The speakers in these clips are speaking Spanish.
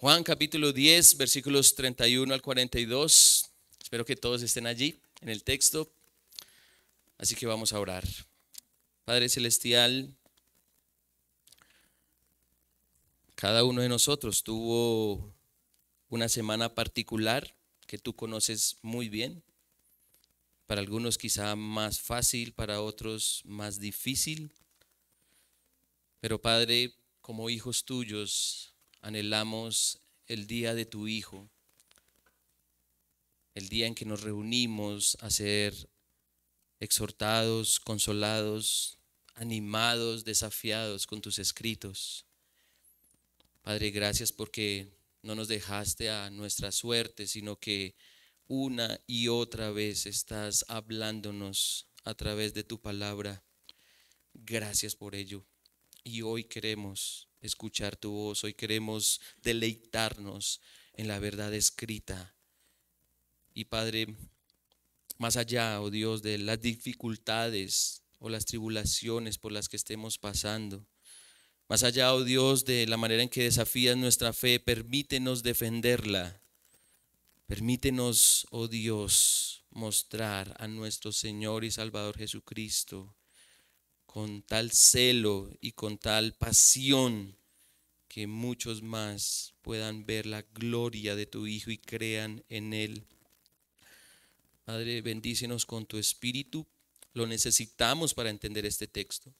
Juan capítulo 10, versículos 31 al 42. Espero que todos estén allí en el texto. Así que vamos a orar. Padre Celestial, cada uno de nosotros tuvo una semana particular que tú conoces muy bien. Para algunos quizá más fácil, para otros más difícil. Pero Padre, como hijos tuyos, anhelamos el día de tu Hijo, el día en que nos reunimos a ser exhortados, consolados, animados, desafiados con tus escritos. Padre, gracias porque no nos dejaste a nuestra suerte, sino que una y otra vez estás hablándonos a través de tu palabra. Gracias por ello. Y hoy queremos escuchar tu voz, hoy queremos deleitarnos en la verdad escrita. Y Padre, más allá, oh Dios, de las dificultades o las tribulaciones por las que estemos pasando, más allá, oh Dios, de la manera en que desafías nuestra fe, permítenos defenderla. Permítenos, oh Dios, mostrar a nuestro Señor y Salvador Jesucristo con tal celo y con tal pasión que muchos más puedan ver la gloria de tu Hijo y crean en Él. Padre, bendícenos con tu Espíritu. Lo necesitamos para entender este texto.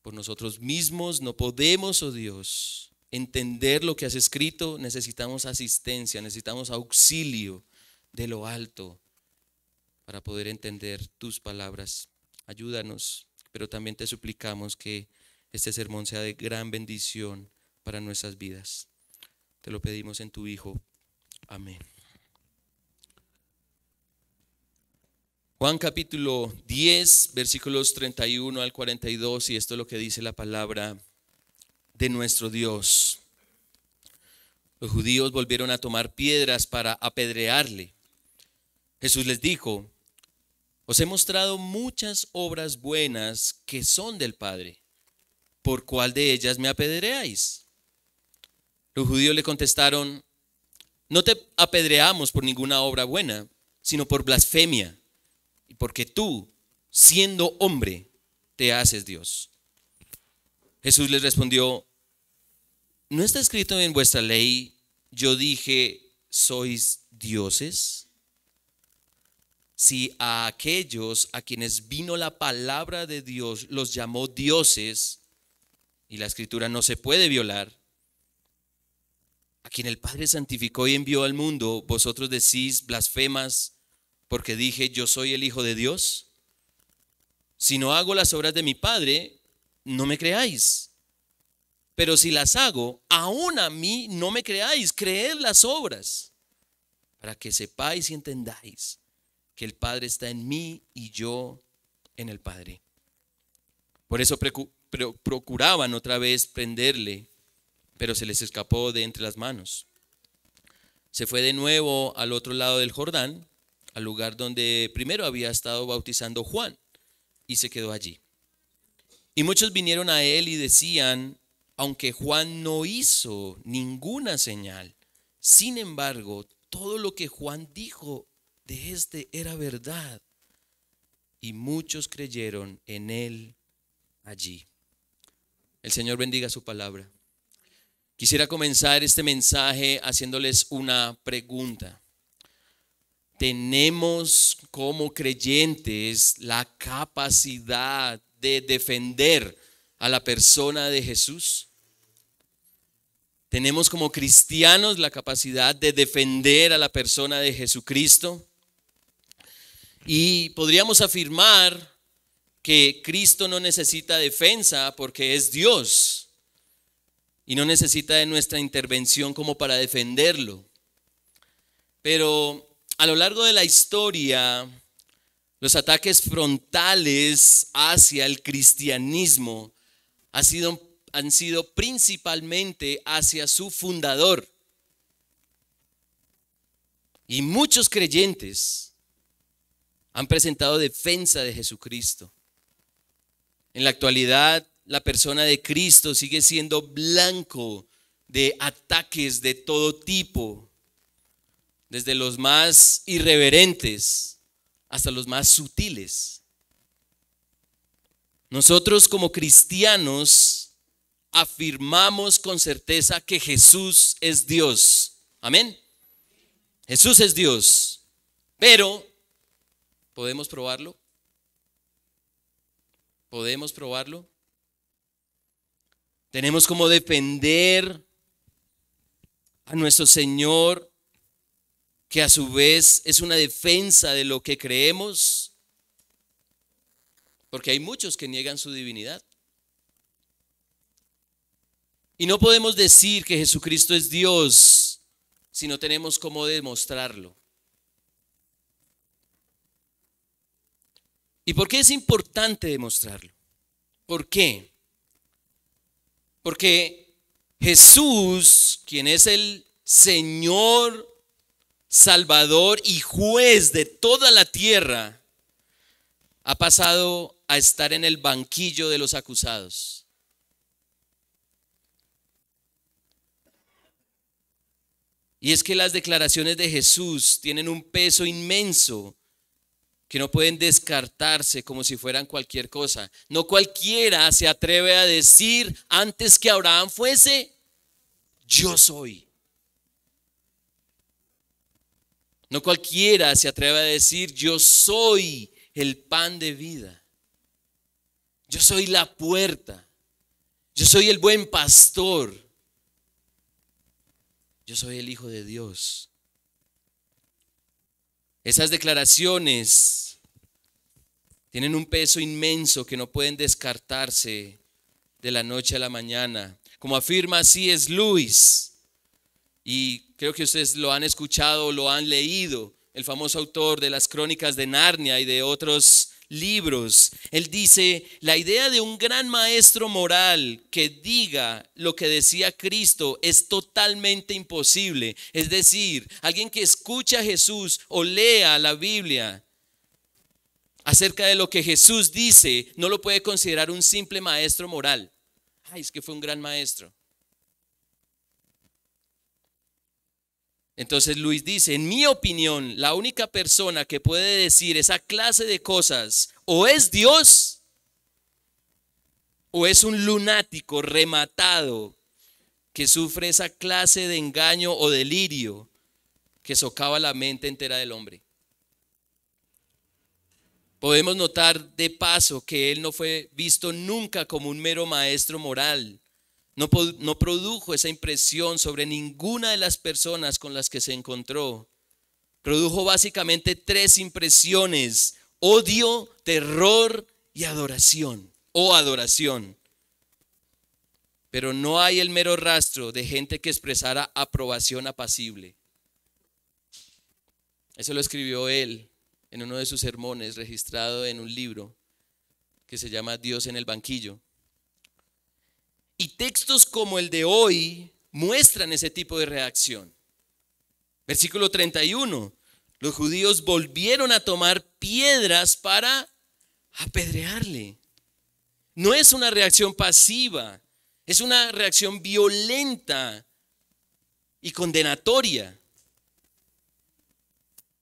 Por nosotros mismos no podemos, oh Dios, entender lo que has escrito. Necesitamos asistencia, necesitamos auxilio de lo alto para poder entender tus palabras. Ayúdanos, pero también te suplicamos que este sermón sea de gran bendición para nuestras vidas. Te lo pedimos en tu Hijo. Amén. Juan capítulo 10, versículos 31 al 42, y esto es lo que dice la palabra de nuestro Dios. Los judíos volvieron a tomar piedras para apedrearle. Jesús les dijo: os he mostrado muchas obras buenas que son del Padre. ¿Por cuál de ellas me apedreáis? Los judíos le contestaron: no te apedreamos por ninguna obra buena, sino por blasfemia, y porque tú, siendo hombre, te haces Dios. Jesús les respondió: ¿no está escrito en vuestra ley, yo dije, sois dioses? Si a aquellos a quienes vino la palabra de Dios los llamó dioses, y la escritura no se puede violar, a quien el Padre santificó y envió al mundo, vosotros decís blasfemas, porque dije, yo soy el Hijo de Dios. Si no hago las obras de mi Padre, no me creáis. Pero si las hago, aún a mí no me creáis, creed las obras, para que sepáis y entendáis que el Padre está en mí y yo en el Padre. Por eso procuraban otra vez prenderle, pero se les escapó de entre las manos. Se fue de nuevo al otro lado del Jordán, al lugar donde primero había estado bautizando Juan, y se quedó allí. Y muchos vinieron a él y decían: aunque Juan no hizo ninguna señal, sin embargo, todo lo que Juan dijo de este era verdad. Y muchos creyeron en él allí. El Señor bendiga su palabra. Quisiera comenzar este mensaje haciéndoles una pregunta. ¿Tenemos como creyentes la capacidad de defender a la persona de Jesús? ¿Tenemos como cristianos la capacidad de defender a la persona de Jesucristo? Y podríamos afirmar que Cristo no necesita defensa porque es Dios y no necesita de nuestra intervención como para defenderlo. Pero a lo largo de la historia, los ataques frontales hacia el cristianismo han sido principalmente hacia su fundador. Y muchos creyentes han presentado defensa de Jesucristo. En la actualidad, la persona de Cristo sigue siendo blanco de ataques de todo tipo, desde los más irreverentes hasta los más sutiles. Nosotros como cristianos afirmamos con certeza que Jesús es Dios. Amén. Jesús es Dios. Pero, ¿podemos probarlo? ¿Podemos probarlo? Tenemos como defender a nuestro Señor, que a su vez es una defensa de lo que creemos, porque hay muchos que niegan su divinidad. Y no podemos decir que Jesucristo es Dios si no tenemos cómo demostrarlo. ¿Y por qué es importante demostrarlo? ¿Por qué? Porque Jesús, quien es el Señor, Salvador y juez de toda la tierra, ha pasado a estar en el banquillo de los acusados. Y es que las declaraciones de Jesús tienen un peso inmenso que no pueden descartarse como si fueran cualquier cosa. No cualquiera se atreve a decir antes que Abraham fuese, yo soy. No cualquiera se atreve a decir, yo soy el pan de vida. Yo soy la puerta. Yo soy el buen pastor. Yo soy el Hijo de Dios. Esas declaraciones tienen un peso inmenso que no pueden descartarse de la noche a la mañana. Como afirma C.S. Lewis, y creo que ustedes lo han escuchado o lo han leído, el famoso autor de las Crónicas de Narnia y de otros libros. Él dice, la idea de un gran maestro moral que diga lo que decía Cristo es totalmente imposible. Es decir, alguien que escucha a Jesús o lea la Biblia acerca de lo que Jesús dice, no lo puede considerar un simple maestro moral. Ay, es que fue un gran maestro. Entonces Luis dice, en mi opinión, la única persona que puede decir esa clase de cosas o es Dios o es un lunático rematado que sufre esa clase de engaño o delirio que socava la mente entera del hombre. Podemos notar de paso que él no fue visto nunca como un mero maestro moral. No produjo esa impresión sobre ninguna de las personas con las que se encontró. Produjo básicamente 3 impresiones: odio, terror y adoración o adoración. Pero no hay el mero rastro de gente que expresara aprobación apacible. Eso lo escribió él en uno de sus sermones, registrado en un libro que se llama Dios en el banquillo. Y textos como el de hoy muestran ese tipo de reacción. Versículo 31. Los judíos volvieron a tomar piedras para apedrearle. No es una reacción pasiva, es una reacción violenta y condenatoria.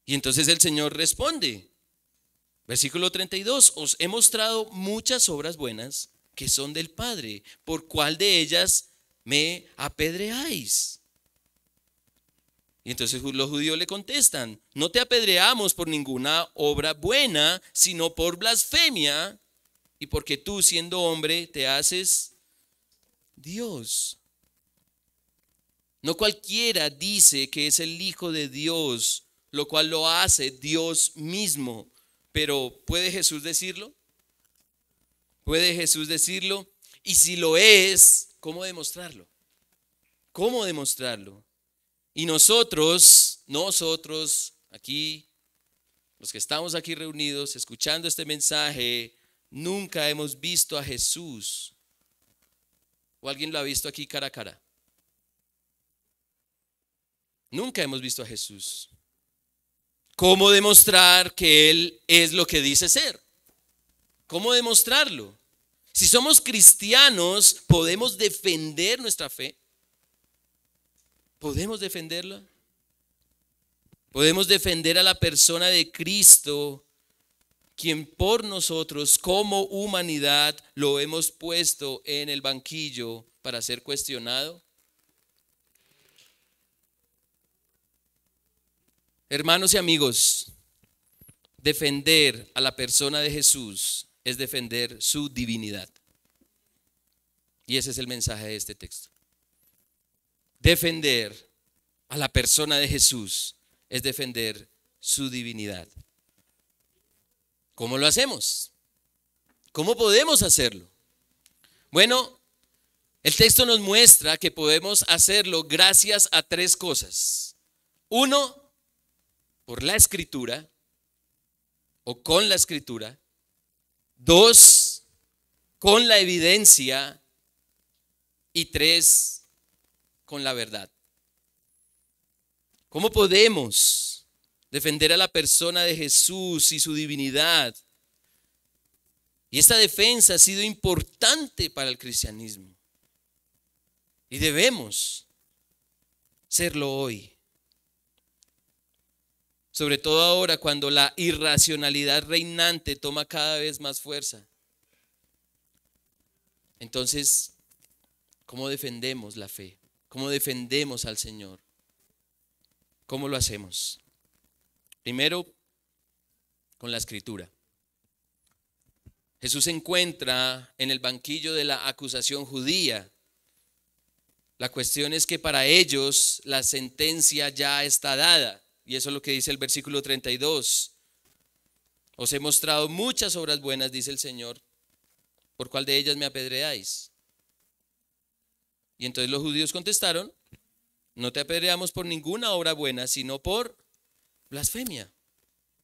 Y entonces el Señor responde. Versículo 32. Os he mostrado muchas obras buenas que son del Padre, ¿por cuál de ellas me apedreáis? Y entonces los judíos le contestan, no te apedreamos por ninguna obra buena, sino por blasfemia, y porque tú, siendo hombre, te haces Dios. No cualquiera dice que es el Hijo de Dios, lo cual lo hace Dios mismo. Pero ¿puede Jesús decirlo? ¿Puede Jesús decirlo? Y si lo es, ¿cómo demostrarlo? ¿Cómo demostrarlo? Y nosotros aquí, los que estamos aquí reunidos, escuchando este mensaje, nunca hemos visto a Jesús. ¿O alguien lo ha visto aquí cara a cara? Nunca hemos visto a Jesús. ¿Cómo demostrar que Él es lo que dice ser? ¿Cómo demostrarlo? Si somos cristianos, ¿podemos defender nuestra fe? ¿Podemos defenderla? ¿Podemos defender a la persona de Cristo, quien por nosotros como humanidad lo hemos puesto en el banquillo para ser cuestionado? Hermanos y amigos, defender a la persona de Jesús es defender su divinidad. Y ese es el mensaje de este texto. Defender a la persona de Jesús es defender su divinidad. ¿Cómo lo hacemos? ¿Cómo podemos hacerlo? Bueno, el texto nos muestra que podemos hacerlo gracias a tres cosas. Uno, por la Escritura o con la Escritura. Dos, con la evidencia. Y tres, con la verdad. ¿Cómo podemos defender a la persona de Jesús y su divinidad? Y esta defensa ha sido importante para el cristianismo. Y debemos serlo hoy. Sobre todo ahora cuando la irracionalidad reinante toma cada vez más fuerza. Entonces, ¿cómo defendemos la fe? ¿Cómo defendemos al Señor? ¿Cómo lo hacemos? Primero, con la Escritura. Jesús se encuentra en el banquillo de la acusación judía. La cuestión es que para ellos la sentencia ya está dada. Y eso es lo que dice el versículo 32. Os he mostrado muchas obras buenas, dice el Señor. ¿Por cuál de ellas me apedreáis? Y entonces los judíos contestaron: no te apedreamos por ninguna obra buena, sino por blasfemia.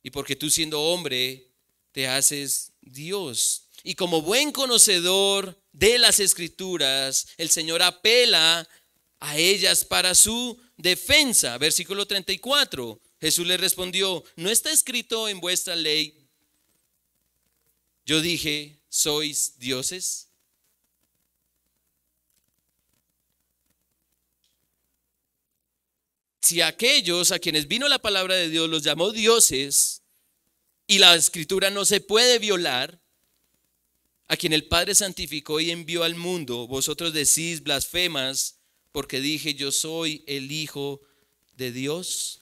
Y porque tú, siendo hombre, te haces Dios. Y como buen conocedor de las Escrituras, el Señor apela a ellas para su defensa. Versículo 34. Jesús le respondió: ¿no está escrito en vuestra ley? Yo dije, ¿sois dioses? Si aquellos a quienes vino la palabra de Dios los llamó dioses, y la Escritura no se puede violar, a quien el Padre santificó y envió al mundo, vosotros decís blasfemas, porque dije yo soy el Hijo de Dios.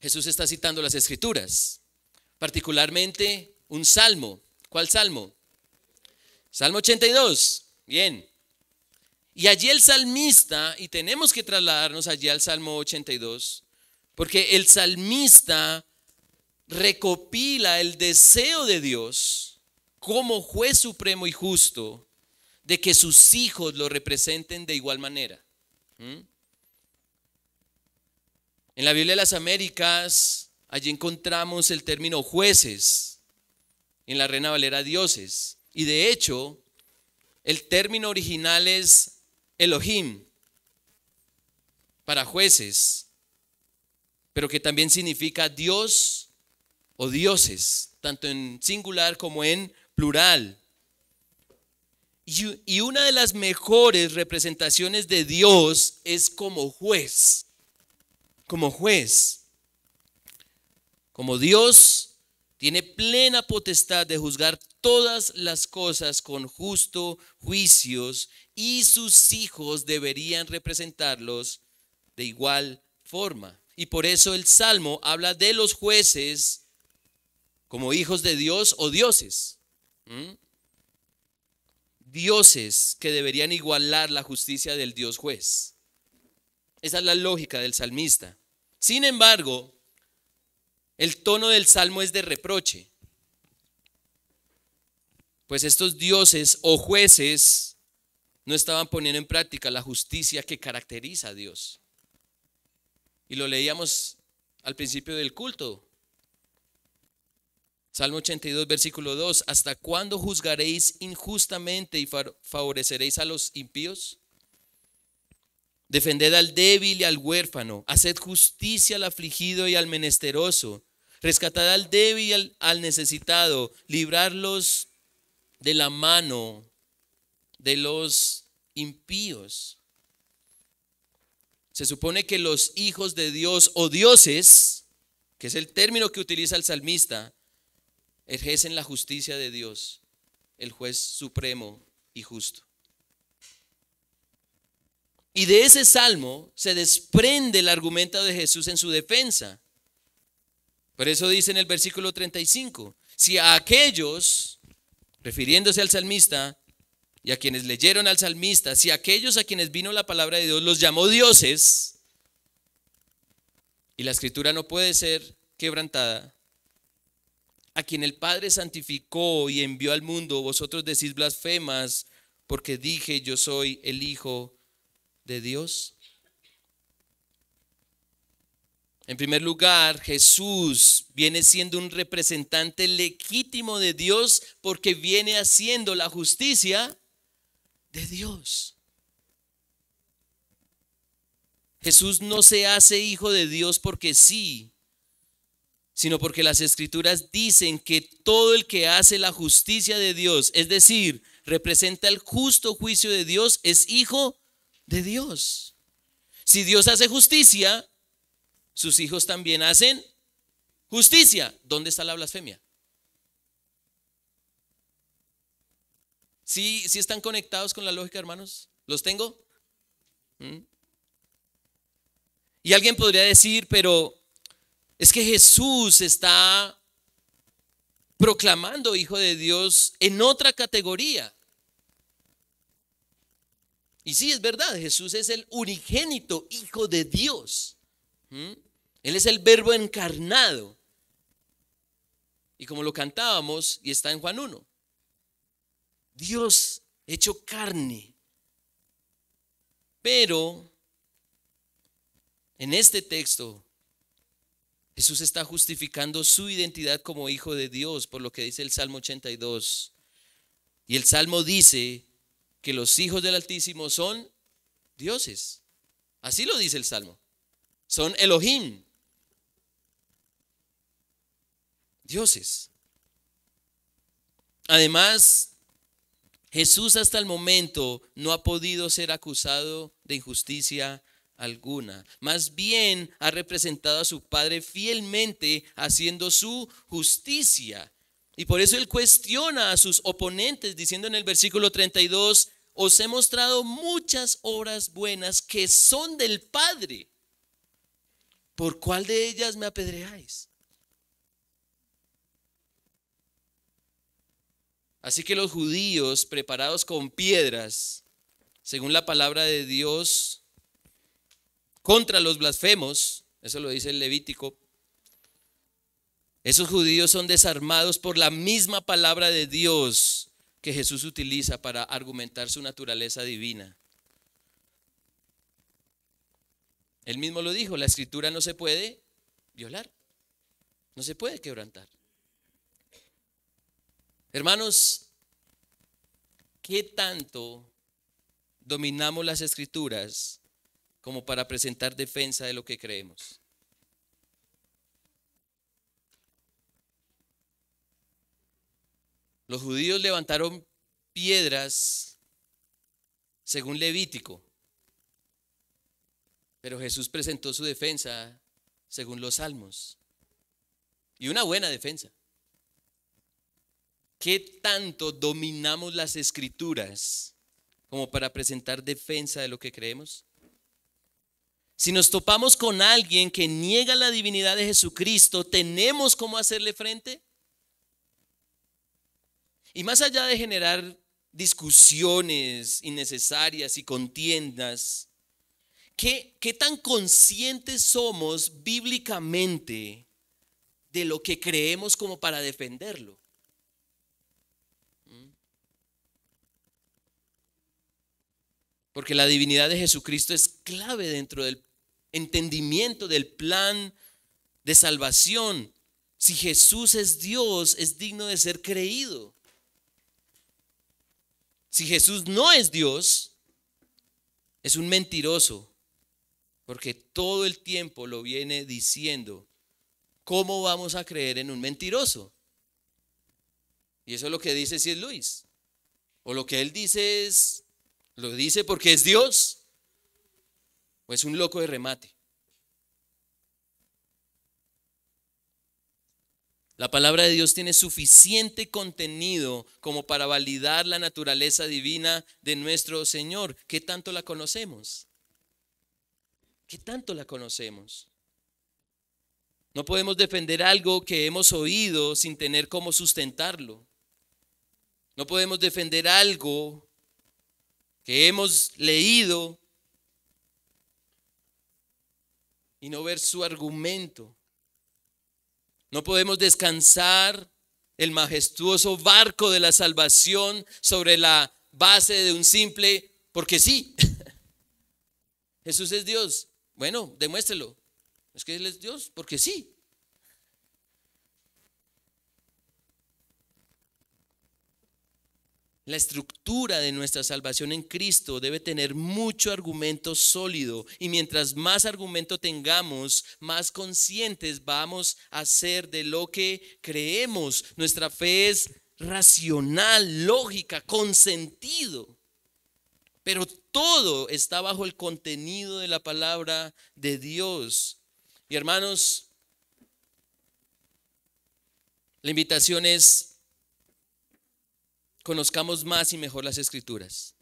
Jesús está citando las Escrituras, particularmente un salmo. ¿Cuál salmo? Salmo 82. Bien. Y allí el salmista, y tenemos que trasladarnos allí al Salmo 82, porque el salmista recopila el deseo de Dios como juez supremo y justo de que sus hijos lo representen de igual manera. En la Biblia de las Américas, allí encontramos el término jueces, en la Reina Valera dioses, y de hecho el término original es Elohim, para jueces, pero que también significa Dios o dioses, tanto en singular como en plural. Y una de las mejores representaciones de Dios es como juez. Como juez. Como Dios tiene plena potestad de juzgar todas las cosas con justo juicios, y sus hijos deberían representarlos de igual forma. Y por eso el Salmo habla de los jueces como hijos de Dios o dioses. Dioses que deberían igualar la justicia del Dios juez. Esa es la lógica del salmista. Sin embargo, el tono del salmo es de reproche, pues estos dioses o jueces no estaban poniendo en práctica la justicia que caracteriza a Dios. Y lo leíamos al principio del culto. Salmo 82, versículo 2. ¿Hasta cuándo juzgaréis injustamente y favoreceréis a los impíos? Defended al débil y al huérfano, haced justicia al afligido y al menesteroso, rescatad al débil y al necesitado, librarlos de la mano de los impíos. Se supone que los hijos de Dios o dioses, que es el término que utiliza el salmista, ejercen la justicia de Dios, el juez supremo y justo. Y de ese salmo se desprende el argumento de Jesús en su defensa. Por eso dice en el versículo 35, si a aquellos, refiriéndose al salmista y a quienes leyeron al salmista, si a aquellos a quienes vino la palabra de Dios los llamó dioses, y la escritura no puede ser quebrantada, a quien el Padre santificó y envió al mundo, vosotros decís blasfemas, porque dije yo soy el Hijo de Dios. En primer lugar, Jesús viene siendo un representante legítimo de Dios porque viene haciendo la justicia de Dios. Jesús no se hace hijo de Dios porque sí, sino porque las escrituras dicen que todo el que hace la justicia de Dios, es decir, representa el justo juicio de Dios, es hijo de Dios. Si Dios hace justicia, sus hijos también hacen justicia. ¿Dónde está la blasfemia? ¿Sí están conectados con la lógica, hermanos? ¿Los tengo? Y alguien podría decir, pero es que Jesús está proclamando hijo de Dios en otra categoría. Y sí, es verdad, Jesús es el unigénito hijo de Dios. Él es el verbo encarnado. Y como lo cantábamos, y está en Juan 1, Dios hecho carne. Pero en este texto, Jesús está justificando su identidad como hijo de Dios, por lo que dice el Salmo 82. Y el Salmo dice que los hijos del Altísimo son dioses. Así lo dice el Salmo. Son Elohim, dioses. Además, Jesús hasta el momento no ha podido ser acusado de injusticia alguna. Más bien ha representado a su Padre fielmente haciendo su justicia. Y por eso él cuestiona a sus oponentes diciendo en el versículo 32, os he mostrado muchas obras buenas que son del Padre. ¿Por cuál de ellas me apedreáis? Así que los judíos preparados con piedras, según la palabra de Dios, contra los blasfemos, eso lo dice el Levítico, esos judíos son desarmados por la misma palabra de Dios que Jesús utiliza para argumentar su naturaleza divina. Él mismo lo dijo, la escritura no se puede violar, no se puede quebrantar. Hermanos, ¿qué tanto dominamos las escrituras como para presentar defensa de lo que creemos? Los judíos levantaron piedras según Levítico, pero Jesús presentó su defensa según los Salmos, y una buena defensa. ¿Qué tanto dominamos las escrituras como para presentar defensa de lo que creemos? Si nos topamos con alguien que niega la divinidad de Jesucristo, ¿tenemos cómo hacerle frente? Y más allá de generar discusiones innecesarias y contiendas, ¿qué tan conscientes somos bíblicamente de lo que creemos como para defenderlo? Porque la divinidad de Jesucristo es clave dentro del entendimiento del plan de salvación. Si Jesús es Dios, es digno de ser creído. Si Jesús no es Dios, es un mentiroso, porque todo el tiempo lo viene diciendo. ¿Cómo vamos a creer en un mentiroso? Y eso es lo que dice C.S. Lewis. O lo que él dice es, lo dice porque es Dios, o es un loco de remate. La palabra de Dios tiene suficiente contenido como para validar la naturaleza divina de nuestro Señor. ¿Qué tanto la conocemos? ¿Qué tanto la conocemos? No podemos defender algo que hemos oído sin tener cómo sustentarlo. No podemos defender algo que hemos leído y no ver su argumento. No podemos descansar el majestuoso barco de la salvación sobre la base de un simple porque sí. Jesús es Dios. Bueno, demuéstrelo. Es que Él es Dios porque sí. La estructura de nuestra salvación en Cristo debe tener mucho argumento sólido, y mientras más argumento tengamos, más conscientes vamos a ser de lo que creemos. Nuestra fe es racional, lógica, con sentido, pero todo está bajo el contenido de la palabra de Dios. Y hermanos, la invitación es: conozcamos más y mejor las Escrituras.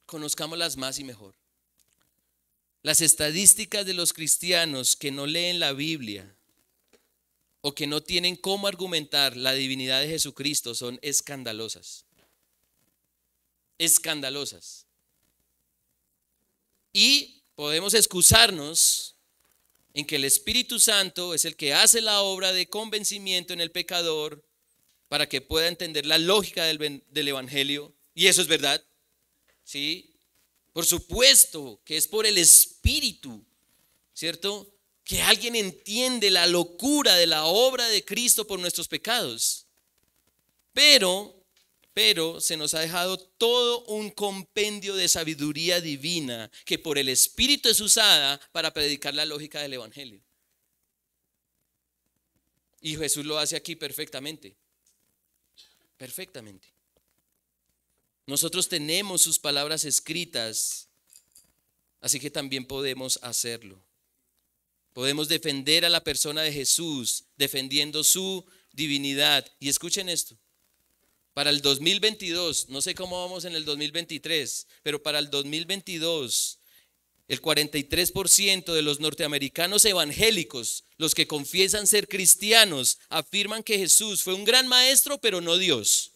Conozcámoslas más y mejor. Las estadísticas de los cristianos que no leen la Biblia o que no tienen cómo argumentar la divinidad de Jesucristo son escandalosas. Escandalosas. Y podemos excusarnos en que el Espíritu Santo es el que hace la obra de convencimiento en el pecador para que pueda entender la lógica del Evangelio, y eso es verdad, ¿sí? Por supuesto que es por el Espíritu, ¿cierto? Que alguien entiende la locura de la obra de Cristo por nuestros pecados. Pero se nos ha dejado todo un compendio de sabiduría divina que por el Espíritu es usada para predicar la lógica del Evangelio. Y Jesús lo hace aquí perfectamente. Perfectamente. Nosotros tenemos sus palabras escritas, así que también podemos hacerlo. Podemos defender a la persona de Jesús, defendiendo su divinidad. Y escuchen esto: para el 2022, no sé cómo vamos en el 2023, pero para el 2022, el 43% de los norteamericanos evangélicos, los que confiesan ser cristianos, afirman que Jesús fue un gran maestro, pero no Dios.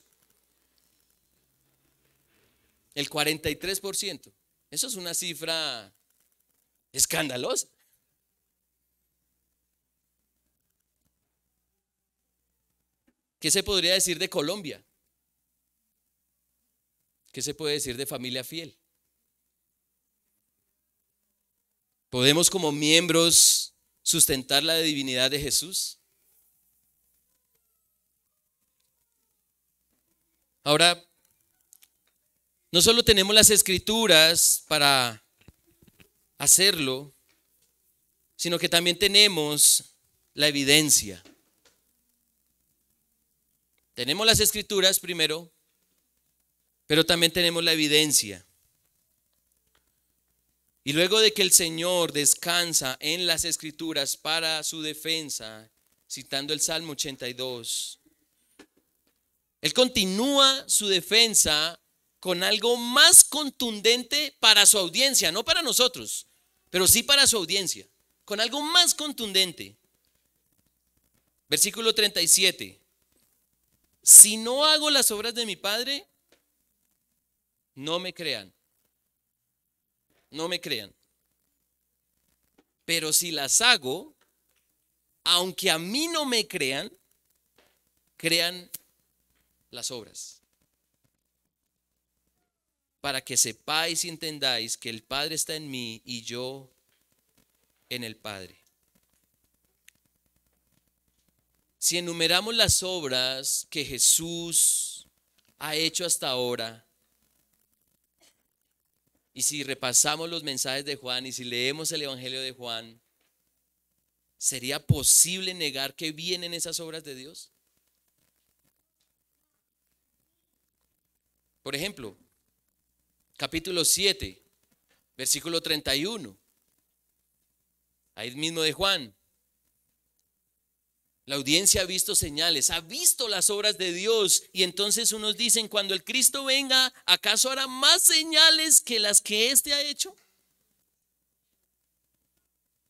El 43%. Eso es una cifra escandalosa. ¿Qué se podría decir de Colombia? ¿Qué se puede decir de Familia Fiel? ¿Podemos como miembros sustentar la divinidad de Jesús? Ahora, no solo tenemos las Escrituras para hacerlo, sino que también tenemos la evidencia. Tenemos las Escrituras primero, pero también tenemos la evidencia. Y luego de que el Señor descansa en las Escrituras para su defensa, citando el Salmo 82, Él continúa su defensa con algo más contundente para su audiencia, no para nosotros, pero sí para su audiencia, con algo más contundente. Versículo 37. Si no hago las obras de mi Padre, no me crean. No me crean. Pero si las hago, aunque a mí no me crean, crean las obras, para que sepáis y entendáis que el Padre está en mí y yo en el Padre. Si enumeramos las obras que Jesús ha hecho hasta ahora, y si repasamos los mensajes de Juan y si leemos el Evangelio de Juan, ¿sería posible negar que vienen esas obras de Dios? Por ejemplo, capítulo 7, Versículo 31. Ahí mismo de Juan. La audiencia ha visto señales, ha visto las obras de Dios. Y entonces unos dicen, cuando el Cristo venga, ¿acaso hará más señales que las que éste ha hecho?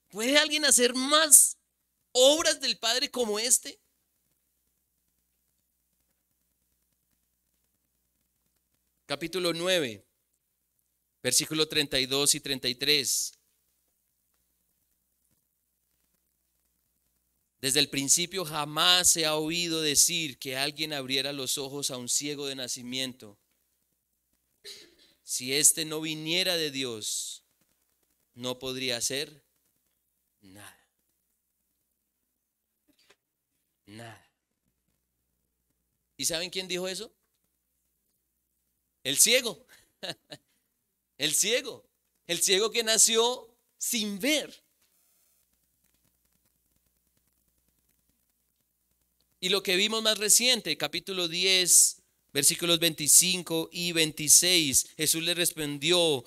¿Puede alguien hacer más obras del Padre como este? Capítulo 9, versículo 32 y 33. Desde el principio jamás se ha oído decir que alguien abriera los ojos a un ciego de nacimiento. Si éste no viniera de Dios, no podría hacer nada. Nada. ¿Y saben quién dijo eso? El ciego. El ciego. El ciego que nació sin ver. Y lo que vimos más reciente, capítulo 10, versículos 25 y 26, Jesús le respondió,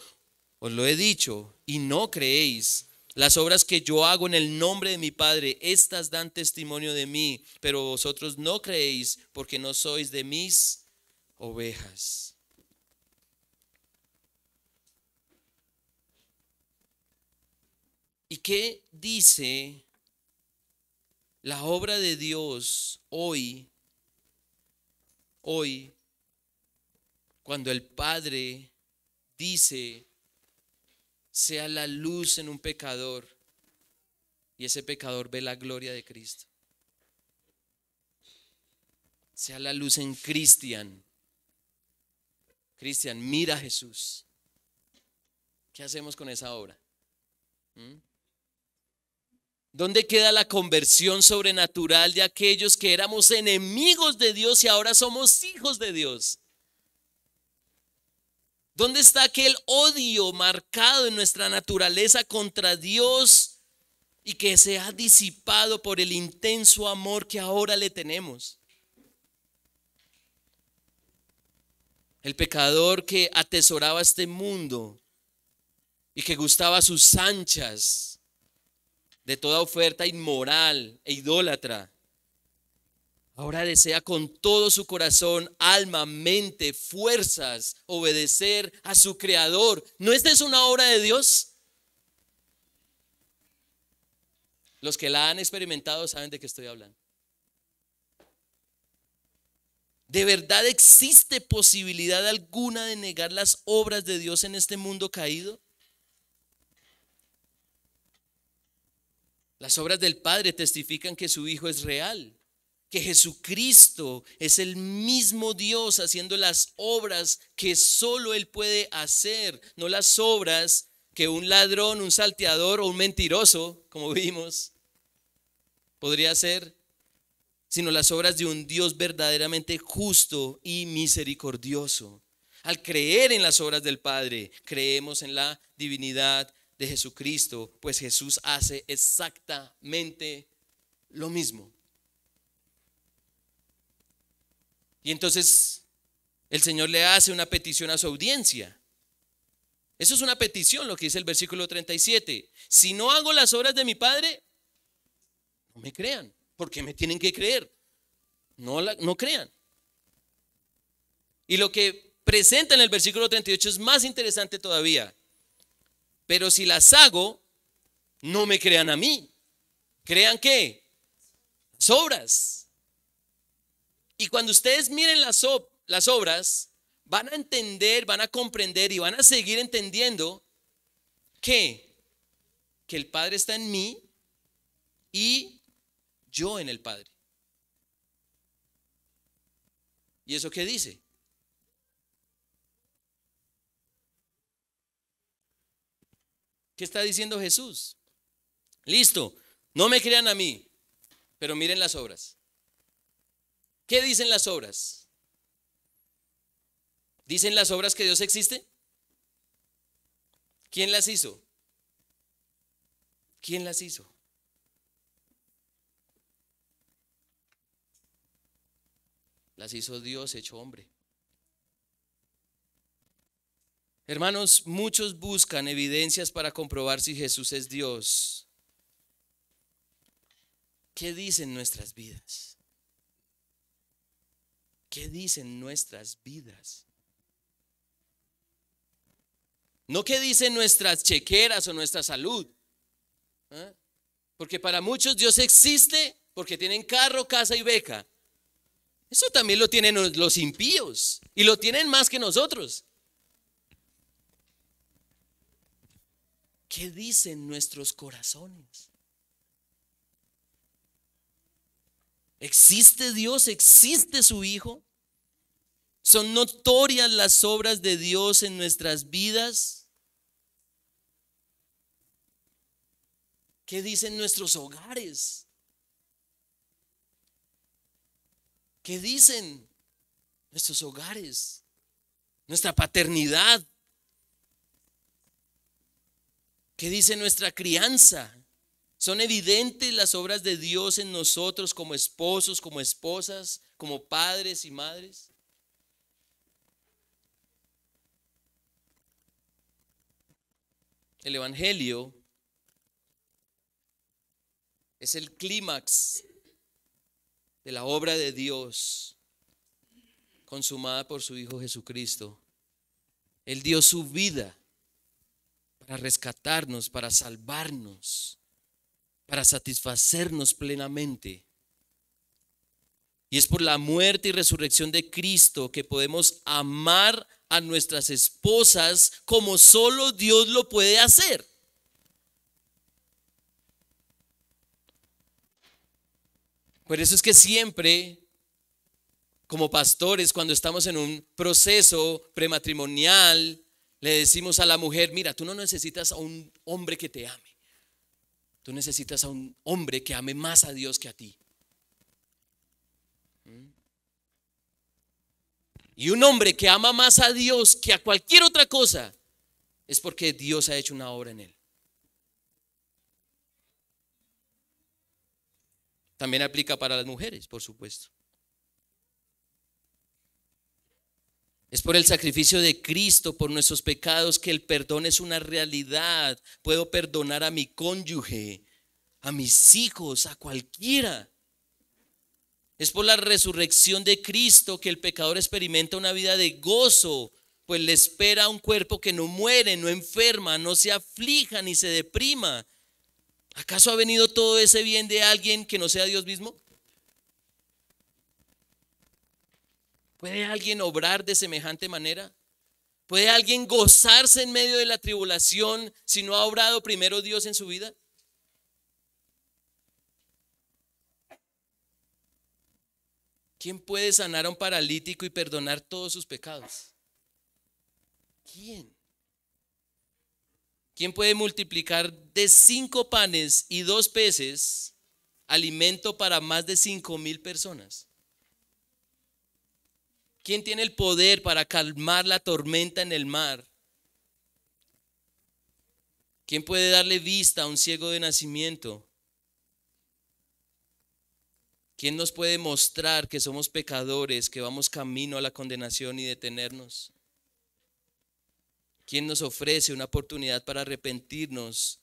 os lo he dicho, y no creéis. Las obras que yo hago en el nombre de mi Padre, estas dan testimonio de mí, pero vosotros no creéis porque no sois de mis ovejas. ¿Y qué dice la obra de Dios hoy, cuando el Padre dice, sea la luz en un pecador, y ese pecador ve la gloria de Cristo? Sea la luz en Cristian. Cristian, mira a Jesús. ¿Qué hacemos con esa obra? ¿Dónde queda la conversión sobrenatural de aquellos que éramos enemigos de Dios y ahora somos hijos de Dios? ¿Dónde está aquel odio marcado en nuestra naturaleza contra Dios y que se ha disipado por el intenso amor que ahora le tenemos? El pecador que atesoraba este mundo y que gustaba sus anchas de toda oferta inmoral e idólatra, ahora desea con todo su corazón, alma, mente, fuerzas, obedecer a su Creador. ¿No esta es una obra de Dios? Los que la han experimentado saben de qué estoy hablando. ¿De verdad existe posibilidad alguna de negar las obras de Dios en este mundo caído? Las obras del Padre testifican que su Hijo es real, que Jesucristo es el mismo Dios haciendo las obras que solo Él puede hacer, no las obras que un ladrón, un salteador o un mentiroso, como vimos, podría hacer, sino las obras de un Dios verdaderamente justo y misericordioso. Al creer en las obras del Padre, creemos en la divinidad de Jesucristo, pues Jesús hace exactamente lo mismo. Y entonces el Señor le hace una petición a su audiencia. Eso es una petición, lo que dice el versículo 37. Si no hago las obras de mi Padre, no me crean. ¿Por qué me tienen que creer? No crean. Y lo que presenta en el versículo 38 es más interesante todavía. Pero si las hago, no me crean a mí. ¿Crean qué? Las obras. Y cuando ustedes miren las obras, van a entender, van a comprender y van a seguir entendiendo que el Padre está en mí y yo en el Padre. ¿Y eso qué dice? ¿Qué está diciendo Jesús? Listo, no me crean a mí, pero miren las obras. ¿Qué dicen las obras? ¿Dicen las obras que Dios existe? ¿Quién las hizo? ¿Quién las hizo? Las hizo Dios hecho hombre. Hermanos, muchos buscan evidencias para comprobar si Jesús es Dios. ¿Qué dicen nuestras vidas? ¿Qué dicen nuestras vidas? No qué dicen nuestras chequeras o nuestra salud. ¿Eh? Porque para muchos Dios existe porque tienen carro, casa y beca. Eso también lo tienen los impíos y lo tienen más que nosotros. ¿Qué dicen nuestros corazones? ¿Existe Dios? ¿Existe su Hijo? ¿Son notorias las obras de Dios en nuestras vidas? ¿Qué dicen nuestros hogares? ¿Qué dicen nuestros hogares? Nuestra paternidad. ¿Qué dice nuestra crianza? ¿Son evidentes las obras de Dios en nosotros como esposos, como esposas, como padres y madres? El Evangelio es el clímax de la obra de Dios consumada por su Hijo Jesucristo. Él dio su vida para rescatarnos, para salvarnos, para satisfacernos plenamente. Y es por la muerte y resurrección de Cristo que podemos amar a nuestras esposas como solo Dios lo puede hacer. Por eso es que siempre, como pastores, cuando estamos en un proceso prematrimonial, le decimos a la mujer: mira, tú no necesitas a un hombre que te ame. Tú necesitas a un hombre que ame más a Dios que a ti. Y un hombre que ama más a Dios que a cualquier otra cosa es porque Dios ha hecho una obra en él. También aplica para las mujeres, por supuesto. Es por el sacrificio de Cristo por nuestros pecados que el perdón es una realidad. Puedo perdonar a mi cónyuge, a mis hijos, a cualquiera. Es por la resurrección de Cristo que el pecador experimenta una vida de gozo, pues le espera un cuerpo que no muere, no enferma, no se aflija ni se deprima. ¿Acaso ha venido todo ese bien de alguien que no sea Dios mismo? ¿Puede alguien obrar de semejante manera? ¿Puede alguien gozarse en medio de la tribulación si no ha obrado primero Dios en su vida? ¿Quién puede sanar a un paralítico y perdonar todos sus pecados? ¿Quién? ¿Quién puede multiplicar de 5 panes y 2 peces alimento para más de 5,000 personas? ¿Quién tiene el poder para calmar la tormenta en el mar? ¿Quién puede darle vista a un ciego de nacimiento? ¿Quién nos puede mostrar que somos pecadores, que vamos camino a la condenación y detenernos? ¿Quién nos ofrece una oportunidad para arrepentirnos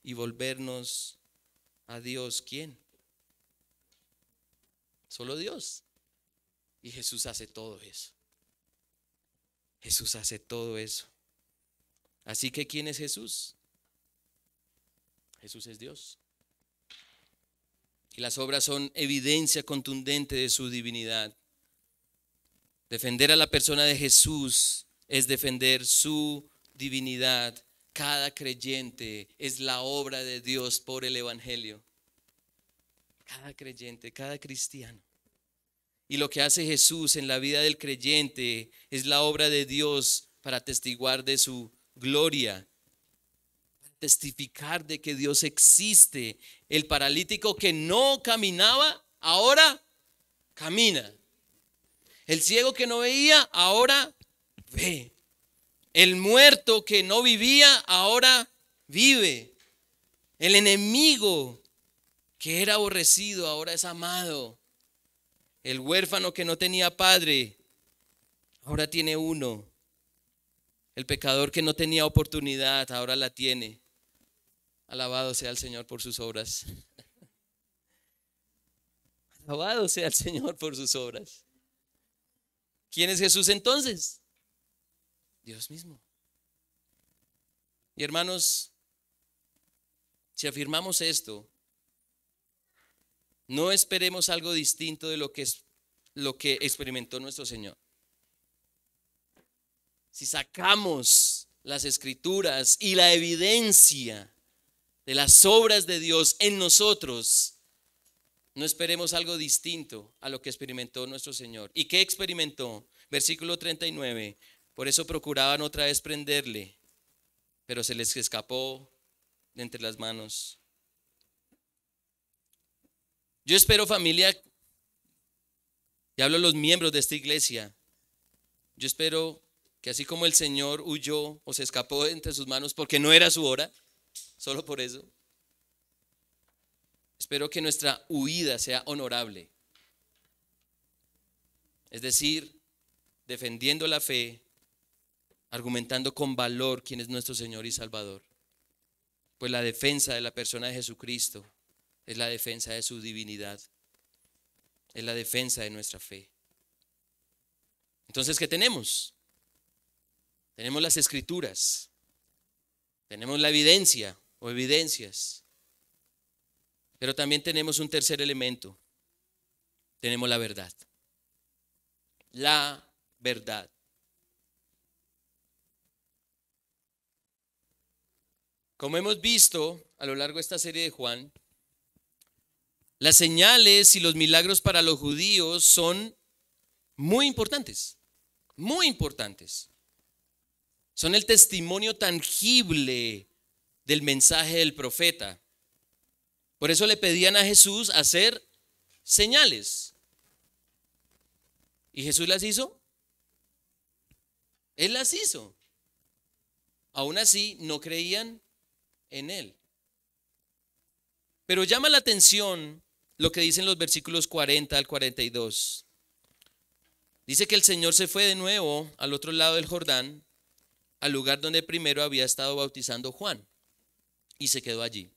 y volvernos a Dios? ¿Quién? Solo Dios. Y Jesús hace todo eso. Jesús hace todo eso. Así que ¿quién es Jesús? Jesús es Dios. Y las obras son evidencia contundente de su divinidad. Defender a la persona de Jesús es defender su divinidad. Cada creyente es la obra de Dios por el Evangelio. Cada creyente, cada cristiano. Y lo que hace Jesús en la vida del creyente es la obra de Dios para testiguar de su gloria, testificar de que Dios existe. El paralítico que no caminaba, ahora camina. El ciego que no veía, ahora ve. El muerto que no vivía, ahora vive. El enemigo que era aborrecido, ahora es amado. El huérfano que no tenía padre, ahora tiene uno. El pecador que no tenía oportunidad ahora la tiene. Alabado sea el Señor por sus obras. Alabado sea el Señor por sus obras. ¿Quién es Jesús entonces? Dios mismo. Y hermanos, si afirmamos esto, no esperemos algo distinto de lo que experimentó nuestro Señor. Si sacamos las escrituras y la evidencia de las obras de Dios en nosotros, no esperemos algo distinto a lo que experimentó nuestro Señor. ¿Y qué experimentó? Versículo 39. Por eso procuraban otra vez prenderle, pero se les escapó de entre las manos. Yo espero, familia, y hablo a los miembros de esta iglesia, yo espero que así como el Señor huyó o se escapó de entre sus manos porque no era su hora, solo por eso, espero que nuestra huida sea honorable. Es decir, defendiendo la fe, argumentando con valor quién es nuestro Señor y Salvador. Pues la defensa de la persona de Jesucristo es la defensa de su divinidad, es la defensa de nuestra fe. Entonces, ¿qué tenemos? Tenemos las escrituras, tenemos la evidencia o evidencias, pero también tenemos un tercer elemento, tenemos la verdad. La verdad. Como hemos visto a lo largo de esta serie de Juan, las señales y los milagros para los judíos son muy importantes, muy importantes. Son el testimonio tangible del mensaje del profeta. Por eso le pedían a Jesús hacer señales. ¿Y Jesús las hizo? Él las hizo. Aún así, no creían en él. Pero llama la atención lo que dicen los versículos 40 al 42. Dice que el Señor se fue de nuevo al otro lado del Jordán, al lugar donde primero había estado bautizando Juan, y se quedó allí.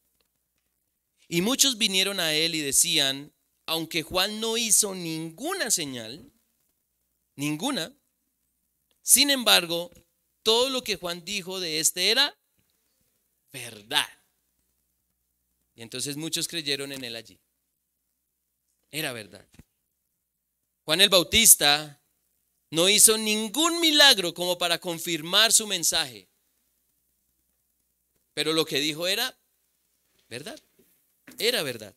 Y muchos vinieron a él y decían, aunque Juan no hizo ninguna señal, ninguna, sin embargo, todo lo que Juan dijo de este era verdad. Y entonces muchos creyeron en él allí. Era verdad. Juan el Bautista no hizo ningún milagro como para confirmar su mensaje. Pero lo que dijo era verdad. Era verdad.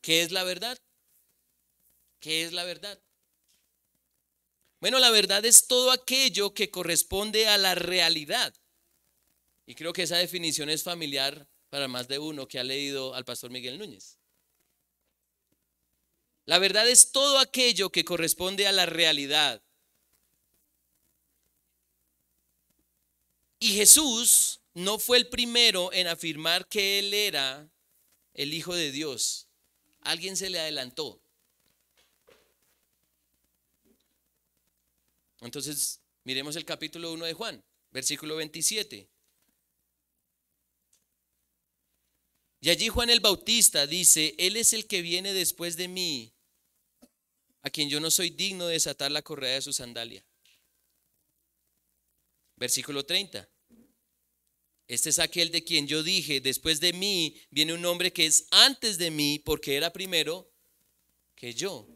¿Qué es la verdad? ¿Qué es la verdad? Bueno, la verdad es todo aquello que corresponde a la realidad. Y creo que esa definición es familiar para más de uno que ha leído al pastor Miguel Núñez. La verdad es todo aquello que corresponde a la realidad. Y Jesús no fue el primero en afirmar que él era el Hijo de Dios. Alguien se le adelantó. Entonces, miremos el capítulo 1 de Juan, versículo 27. Y allí Juan el Bautista dice, Él es el que viene después de mí, a quien yo no soy digno de desatar la correa de su sandalia. Versículo 30. Este es aquel de quien yo dije, después de mí viene un hombre que es antes de mí, porque era primero que yo.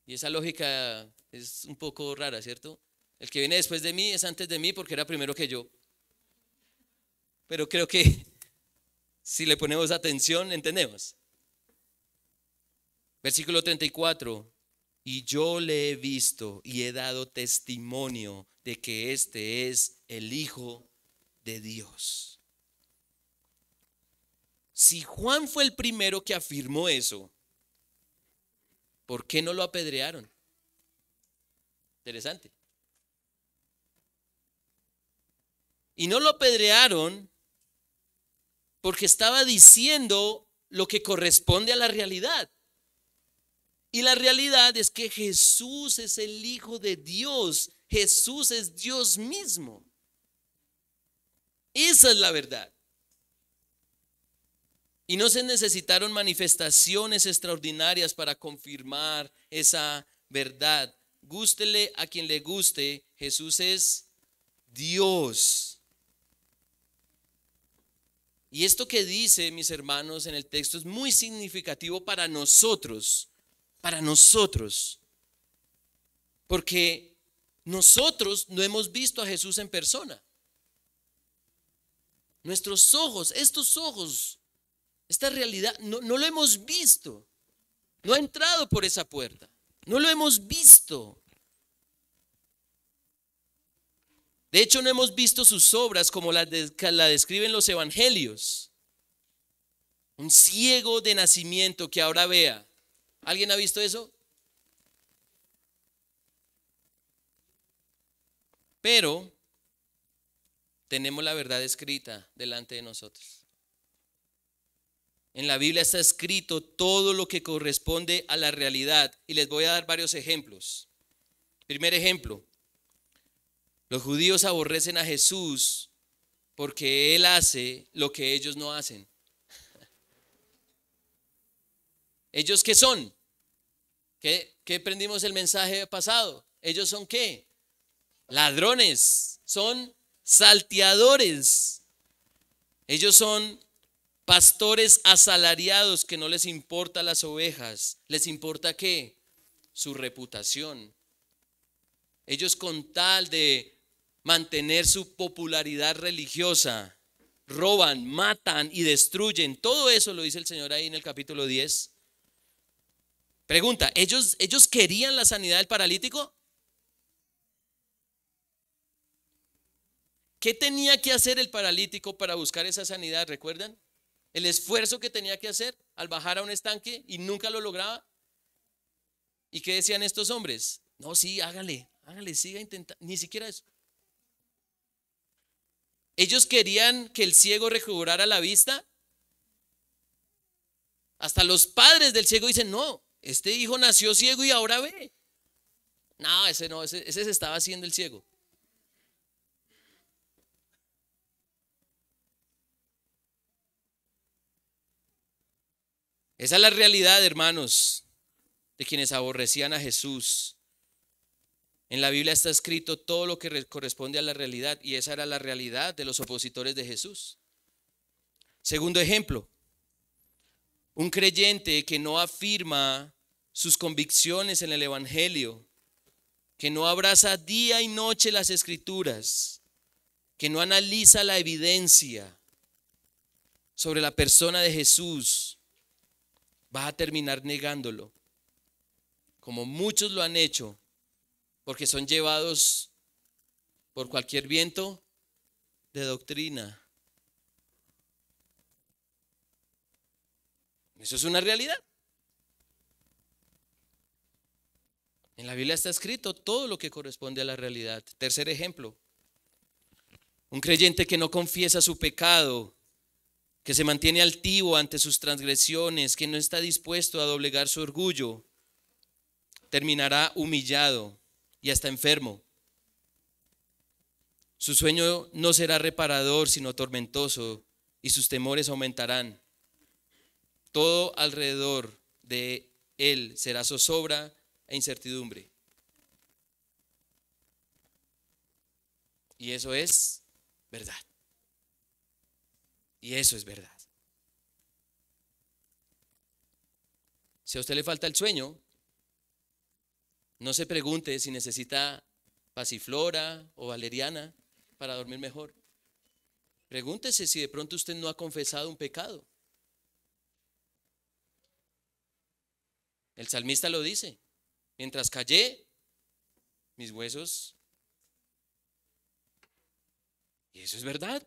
Y esa lógica es un poco rara, ¿cierto? El que viene después de mí es antes de mí porque era primero que yo. Pero creo que si le ponemos atención, entendemos. Versículo 34. Y yo le he visto y he dado testimonio de que este es el Hijo de Dios. Si Juan fue el primero que afirmó eso, ¿por qué no lo apedrearon? Interesante. Y no lo apedrearon porque estaba diciendo lo que corresponde a la realidad. Y la realidad es que Jesús es el Hijo de Dios Jesús es Dios mismo. Esa es la verdad. Y no se necesitaron manifestaciones extraordinarias para confirmar esa verdad. Gústele a quien le guste, Jesús es Dios. Y esto que dice, mis hermanos, en el texto es muy significativo para nosotros, porque nosotros no hemos visto a Jesús en persona. Nuestros ojos, estos ojos, esta realidad, no lo hemos visto. No ha entrado por esa puerta. No lo hemos visto. De hecho, no hemos visto sus obras como la describen los evangelios. Un ciego de nacimiento que ahora vea. ¿Alguien ha visto eso? Pero tenemos la verdad escrita delante de nosotros. En la Biblia está escrito todo lo que corresponde a la realidad. Y les voy a dar varios ejemplos. Primer ejemplo. Los judíos aborrecen a Jesús porque Él hace lo que ellos no hacen. ¿Ellos qué son? ¿Qué aprendimos el mensaje pasado? ¿Ellos son qué? Ladrones, son salteadores. Ellos son pastores asalariados que no les importa las ovejas. ¿Les importa qué? Su reputación. Ellos con tal de mantener su popularidad religiosa, roban, matan y destruyen. Todo eso lo dice el Señor ahí en el capítulo 10. Pregunta, ¿ellos querían la sanidad del paralítico? ¿Qué tenía que hacer el paralítico para buscar esa sanidad? ¿Recuerdan? El esfuerzo que tenía que hacer al bajar a un estanque y nunca lo lograba. ¿Y qué decían estos hombres? No, sí, hágale, siga intentando. Ni siquiera eso. Ellos querían que el ciego recobrara la vista. Hasta los padres del ciego dicen, no, este hijo nació ciego y ahora ve. No, ese se estaba haciendo el ciego. Esa es la realidad, hermanos, de quienes aborrecían a Jesús. En la Biblia está escrito todo lo que corresponde a la realidad, y esa era la realidad de los opositores de Jesús. Segundo ejemplo, un creyente que no afirma sus convicciones en el Evangelio, que no abraza día y noche las Escrituras, que no analiza la evidencia sobre la persona de Jesús, va a terminar negándolo, como muchos lo han hecho, porque son llevados por cualquier viento de doctrina. Eso es una realidad. En la Biblia está escrito todo lo que corresponde a la realidad. Tercer ejemplo, un creyente que no confiesa su pecado, que se mantiene altivo ante sus transgresiones, que no está dispuesto a doblegar su orgullo, terminará humillado y hasta enfermo. Su sueño no será reparador, sino tormentoso, y sus temores aumentarán. Todo alrededor de él será zozobra e incertidumbre. Y eso es verdad. Y eso es verdad. Si a usted le falta el sueño, no se pregunte si necesita pasiflora o valeriana para dormir mejor. Pregúntese si de pronto usted no ha confesado un pecado. El salmista lo dice: mientras callé, mis huesos. Y eso es verdad.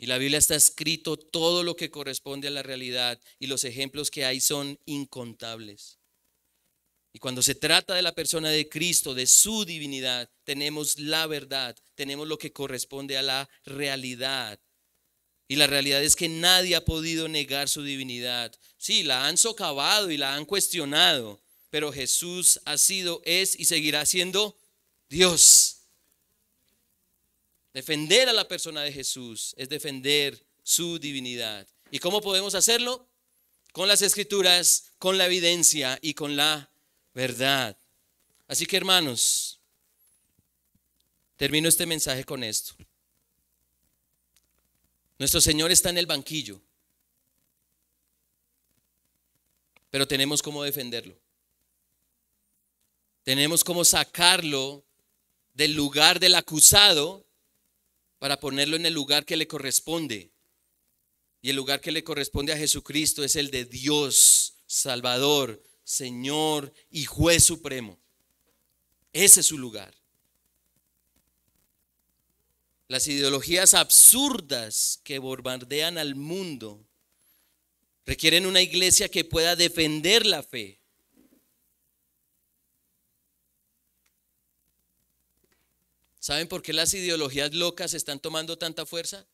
Y la Biblia está escrito todo lo que corresponde a la realidad, y los ejemplos que hay son incontables. Y cuando se trata de la persona de Cristo, de su divinidad, tenemos la verdad, tenemos lo que corresponde a la realidad. Y la realidad es que nadie ha podido negar su divinidad. Sí, la han socavado y la han cuestionado, pero Jesús ha sido, es y seguirá siendo Dios. Defender a la persona de Jesús es defender su divinidad. ¿Y cómo podemos hacerlo? Con las Escrituras, con la evidencia y con la verdad. Así que, hermanos, termino este mensaje con esto. Nuestro Señor está en el banquillo, pero tenemos cómo defenderlo. Tenemos cómo sacarlo del lugar del acusado para ponerlo en el lugar que le corresponde. Y el lugar que le corresponde a Jesucristo es el de Dios, Salvador, Señor y Juez Supremo. Ese es su lugar. Las ideologías absurdas que bombardean al mundo requieren una iglesia que pueda defender la fe. ¿Saben por qué las ideologías locas están tomando tanta fuerza?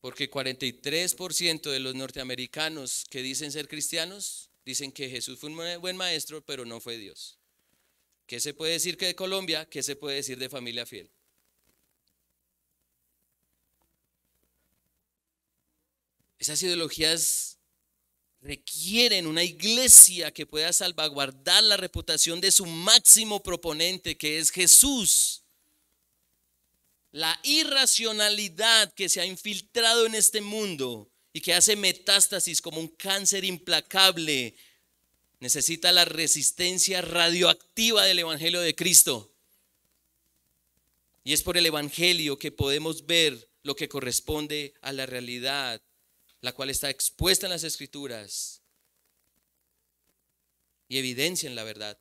Porque 43% de los norteamericanos que dicen ser cristianos dicen que Jesús fue un buen maestro, pero no fue Dios. ¿Qué se puede decir que de Colombia? ¿Qué se puede decir de Familia Fiel? Esas ideologías requieren una iglesia que pueda salvaguardar la reputación de su máximo proponente, que es Jesús. La irracionalidad que se ha infiltrado en este mundo y que hace metástasis como un cáncer implacable necesita la resistencia radioactiva del Evangelio de Cristo. Y es por el Evangelio que podemos ver lo que corresponde a la realidad, la cual está expuesta en las Escrituras y evidencia en la verdad.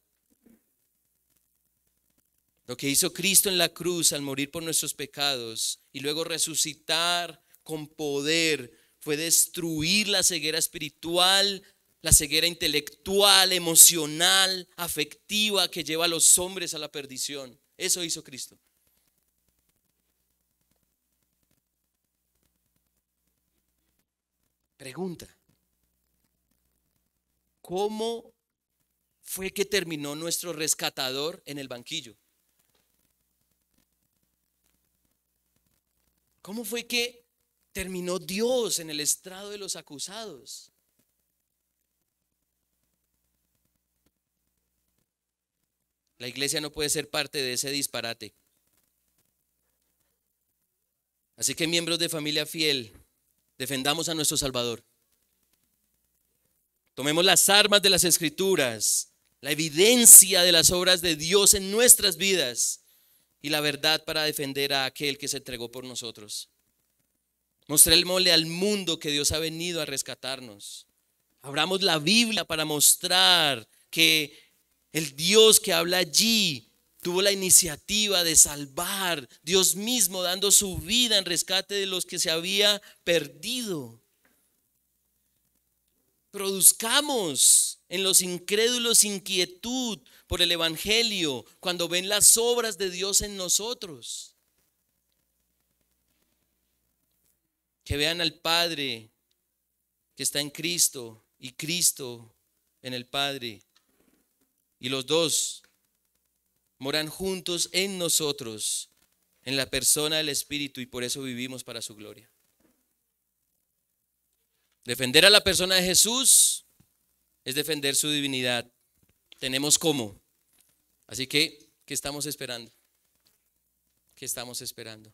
Lo que hizo Cristo en la cruz al morir por nuestros pecados y luego resucitar con poder fue destruir la ceguera espiritual, la ceguera intelectual, emocional, afectiva que lleva a los hombres a la perdición. Eso hizo Cristo. Pregunta: ¿cómo fue que terminó nuestro rescatador en el banquillo? ¿Cómo fue que terminó Dios en el estrado de los acusados? La iglesia no puede ser parte de ese disparate. Así que, miembros de Familia Fiel, defendamos a nuestro Salvador. Tomemos las armas de las Escrituras, la evidencia de las obras de Dios en nuestras vidas y la verdad para defender a aquel que se entregó por nosotros. Mostrémosle al mundo que Dios ha venido a rescatarnos. Abramos la Biblia para mostrar que el Dios que habla allí tuvo la iniciativa de salvar, Dios mismo dando su vida en rescate de los que se había perdido. Produzcamos en los incrédulos inquietud por el Evangelio cuando ven las obras de Dios en nosotros. Que vean al Padre que está en Cristo y Cristo en el Padre. Y los dos moran juntos en nosotros, en la persona del Espíritu, y por eso vivimos para su gloria. Defender a la persona de Jesús es defender su divinidad. Tenemos cómo. Así que, ¿qué estamos esperando? ¿Qué estamos esperando?